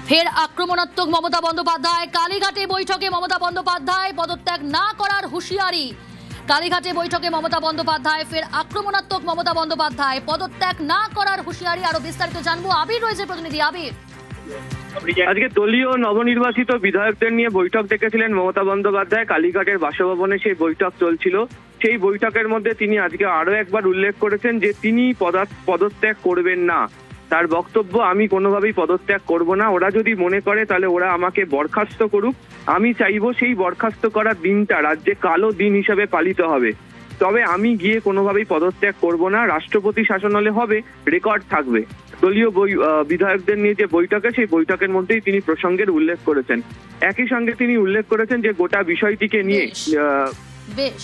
ফের আক্রমণাত্মক মমতা বন্দ্যোপাধ্যায়। কালীঘাটে বৈঠকে মমতা বন্দ্যোপাধ্যায় পদত্যাগ না করার হুঁশিয়ারি। কালীঘাটে বৈঠকে মমতা বন্দ্যোপাধ্যায়, ফের আক্রমণাত্মক মমতা বন্দ্যোপাধ্যায় পদত্যাগ না করার হুঁশিয়ারি। আরো বিস্তারিত জানবো, আবির রয়েছে প্রতিনিধি। আবির, আজকে দলীয় নবনির্বাচিত বিধায়কদের নিয়ে বৈঠক ডেকেছিলেন মমতা বন্দ্যোপাধ্যায়। কালীঘাটের বাসভবনে সেই বৈঠক চলছিল। সেই বৈঠকের মধ্যে তিনি আজকে আরো একবার উল্লেখ করেছেন যে তিনি পদত্যাগ করবেন না। তার বক্তব্য, আমি কোনোভাবেই পদত্যাগ করব না। ওরা যদি মনে করে তাহলে ওরা আমাকে বরখাস্ত করুক। আমি চাইবো সেই বরখাস্ত করার দিনটা রাজ্যে কালো দিন হিসেবে পালিত হবে। তবে আমি গিয়ে কোনোভাবেই পদত্যাগ করব না। রাষ্ট্রপতি শাসনামলে হবে, রেকর্ড থাকবে। দলীয় বিধায়কদের নিয়ে যে বৈঠকে, সেই বৈঠকের মধ্যেই তিনি প্রসঙ্গের উল্লেখ করেছেন। একই সঙ্গে তিনি উল্লেখ করেছেন যে গোটা বিষয়টিকে নিয়ে বেশ।